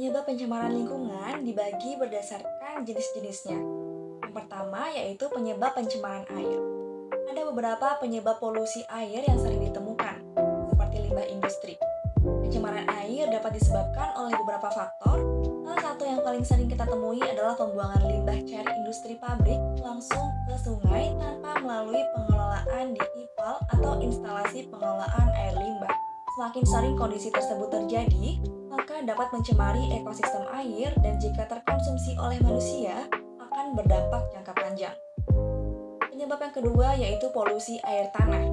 Penyebab pencemaran lingkungan dibagi berdasarkan jenis-jenisnya. Yang pertama yaitu penyebab pencemaran air. Ada beberapa penyebab polusi air yang sering ditemukan, seperti limbah industri. Pencemaran air dapat disebabkan oleh beberapa faktor. Salah satu yang paling sering kita temui adalah pembuangan limbah dari industri pabrik langsung ke sungai tanpa melalui pengelolaan di IPAL atau instalasi pengelolaan air limbah. Semakin sering kondisi tersebut terjadi, maka dapat mencemari ekosistem air dan jika terkonsumsi oleh manusia akan berdampak jangka panjang. Penyebab yang kedua yaitu polusi air tanah.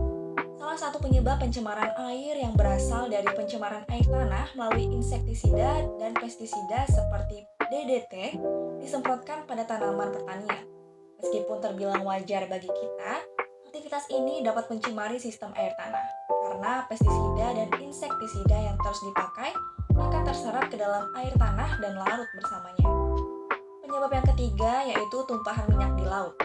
Salah satu penyebab pencemaran air yang berasal dari pencemaran air tanah melalui insektisida dan pestisida seperti DDT disemprotkan pada tanaman pertanian. Meskipun terbilang wajar bagi kita, aktivitas ini dapat mencemari sistem air tanah karena pestisida dan insektisida yang terus dipakai akan terserap ke dalam air tanah dan larut bersamanya. Penyebab yang ketiga yaitu tumpahan minyak di laut.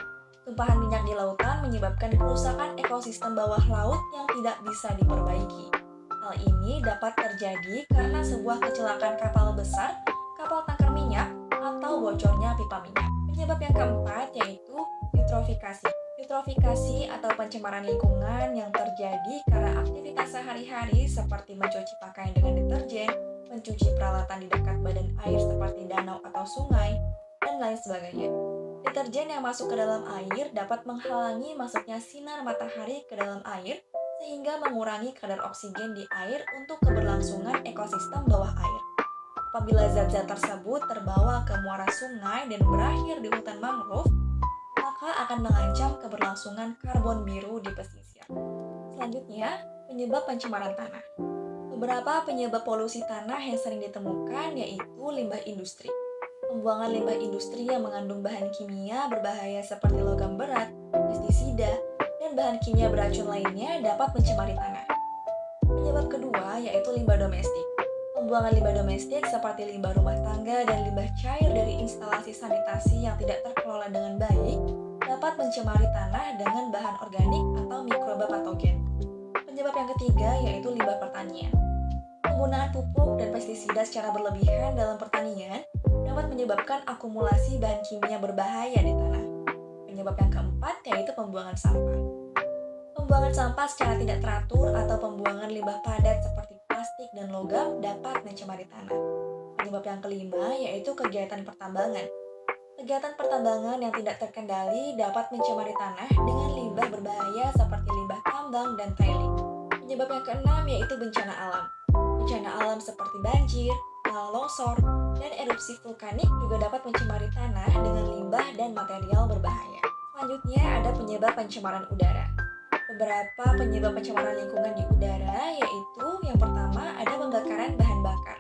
Tumpahan minyak di lautan menyebabkan kerusakan ekosistem bawah laut yang tidak bisa diperbaiki. Hal ini dapat terjadi karena sebuah kecelakaan kapal besar, kapal tangkar minyak, atau bocornya pipa minyak. Penyebab yang keempat yaitu eutrofikasi. Eutrofikasi atau pencemaran lingkungan yang terjadi karena aktivitas sehari-hari seperti mencuci pakaian dengan deterjen, mencuci peralatan di dekat badan air seperti danau atau sungai, dan lain sebagainya. Deterjen yang masuk ke dalam air dapat menghalangi masuknya sinar matahari ke dalam air sehingga mengurangi kadar oksigen di air untuk keberlangsungan ekosistem bawah air. Apabila zat-zat tersebut terbawa ke muara sungai dan berakhir di hutan mangrove, maka akan mengancam keberlangsungan karbon biru di pesisir. Selanjutnya, penyebab pencemaran tanah. Beberapa penyebab polusi tanah yang sering ditemukan yaitu limbah industri. Pembuangan limbah industri yang mengandung bahan kimia berbahaya seperti logam berat, pestisida, dan bahan kimia beracun lainnya dapat mencemari tanah. Penyebab kedua yaitu limbah domestik. Pembuangan limbah domestik seperti limbah rumah tangga dan limbah cair dari instalasi sanitasi yang tidak terkelola dengan baik dapat mencemari tanah dengan bahan organik atau mikroba patogen. Penyebab yang ketiga yaitu limbah pertanian. Penggunaan pupuk dan pestisida secara berlebihan dalam pertanian dapat menyebabkan akumulasi bahan kimia berbahaya di tanah. Penyebab yang keempat yaitu pembuangan sampah. Pembuangan sampah secara tidak teratur atau pembuangan limbah padat seperti plastik dan logam dapat mencemari tanah. Penyebab yang kelima yaitu kegiatan pertambangan. Kegiatan pertambangan yang tidak terkendali dapat mencemari tanah dengan limbah berbahaya seperti limbah tambang dan tailing. Penyebab yang keenam yaitu bencana alam. Bencana alam seperti banjir, longsor, dan erupsi vulkanik juga dapat mencemari tanah dengan limbah dan material berbahaya. Selanjutnya ada penyebab pencemaran udara. Beberapa penyebab pencemaran lingkungan di udara yaitu yang pertama ada pembakaran bahan bakar.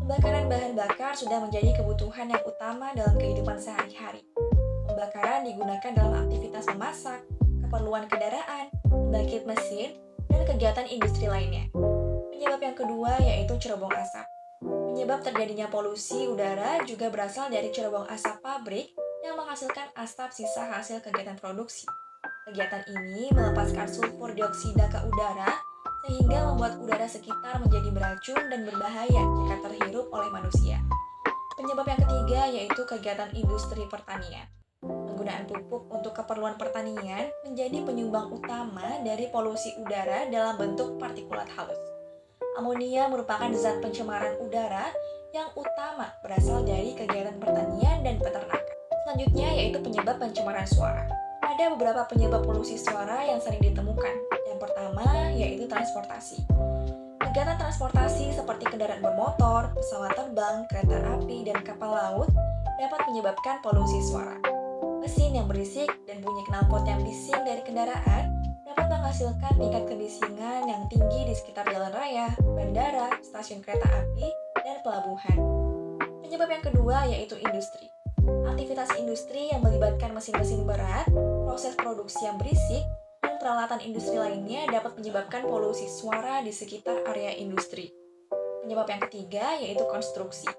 Pembakaran bahan bakar sudah menjadi kebutuhan yang utama dalam kehidupan sehari-hari. Pembakaran digunakan dalam aktivitas memasak, keperluan kendaraan, pembangkit mesin, dan kegiatan industri lainnya. Penyebab yang kedua yaitu cerobong asap. Penyebab terjadinya polusi udara juga berasal dari cerobong asap pabrik yang menghasilkan asap sisa hasil kegiatan produksi. Kegiatan ini melepaskan sulfur dioksida ke udara sehingga membuat udara sekitar menjadi beracun dan berbahaya jika terhirup oleh manusia. Penyebab yang ketiga yaitu kegiatan industri pertanian. Penggunaan pupuk untuk keperluan pertanian menjadi penyumbang utama dari polusi udara dalam bentuk partikulat halus. Amonia merupakan zat pencemaran udara yang utama berasal dari kegiatan pertanian dan peternakan. Selanjutnya yaitu penyebab pencemaran suara. Ada beberapa penyebab polusi suara yang sering ditemukan. Yang pertama yaitu transportasi. Kegiatan transportasi seperti kendaraan bermotor, pesawat terbang, kereta api, dan kapal laut dapat menyebabkan polusi suara. Mesin yang berisik dan bunyi knalpot yang bising dari kendaraan dapat menghasilkan tingkat kebisingan yang tinggi di sekitar jalan raya, bandara, stasiun kereta api, dan pelabuhan. Penyebab yang kedua yaitu industri. Aktivitas industri yang melibatkan mesin-mesin berat, proses produksi yang berisik, dan peralatan industri lainnya dapat menyebabkan polusi suara di sekitar area industri. Penyebab yang ketiga yaitu konstruksi.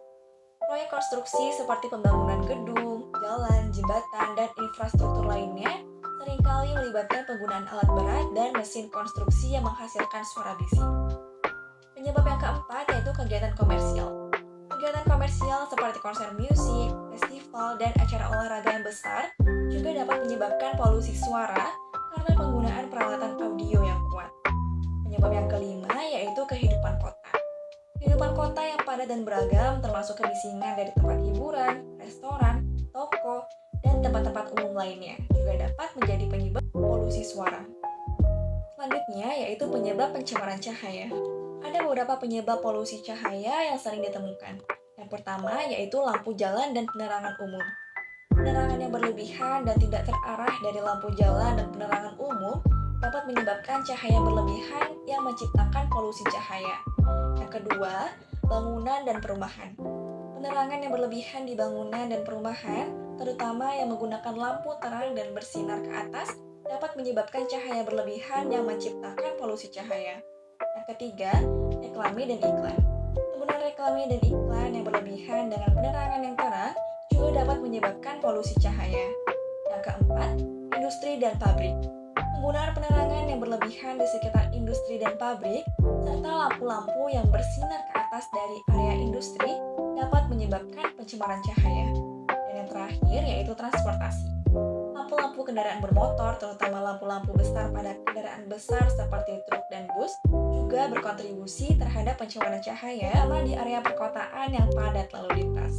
Proyek konstruksi seperti pembangunan gedung, jalan, jembatan, dan infrastruktur lainnya seringkali melibatkan penggunaan alat berat dan mesin konstruksi yang menghasilkan suara bising. Penyebab yang keempat yaitu kegiatan komersial. Kegiatan komersial komersial seperti konser musik, festival, dan acara olahraga yang besar juga dapat menyebabkan polusi suara karena penggunaan peralatan audio yang kuat. Penyebab yang kelima yaitu kehidupan kota. Kehidupan kota yang padat dan beragam termasuk kebisingan dari tempat hiburan, restoran, toko, dan tempat-tempat umum lainnya juga dapat menjadi penyebab polusi suara. Selanjutnya yaitu penyebab pencemaran cahaya. Ada beberapa penyebab polusi cahaya yang sering ditemukan. Yang pertama yaitu lampu jalan dan penerangan umum. Penerangan yang berlebihan dan tidak terarah dari lampu jalan dan penerangan umum dapat menyebabkan cahaya berlebihan yang menciptakan polusi cahaya. Yang kedua, bangunan dan perumahan. Penerangan yang berlebihan di bangunan dan perumahan, terutama yang menggunakan lampu terang dan bersinar ke atas, dapat menyebabkan cahaya berlebihan yang menciptakan polusi cahaya. Yang ketiga, reklame dan iklan. Penggunaan reklame dan iklan yang berlebihan dengan penerangan yang terang juga dapat menyebabkan polusi cahaya. Yang keempat, industri dan pabrik. Penggunaan penerangan yang berlebihan di sekitar industri dan pabrik, serta lampu-lampu yang bersinar ke atas dari area industri dapat menyebabkan pencemaran cahaya. Dan yang terakhir yaitu transportasi. Lampu-lampu kendaraan bermotor, terutama lampu-lampu besar pada kendaraan besar seperti truk dan bus, juga berkontribusi terhadap pencemaran cahaya, terutama di area perkotaan yang padat lalu lintas.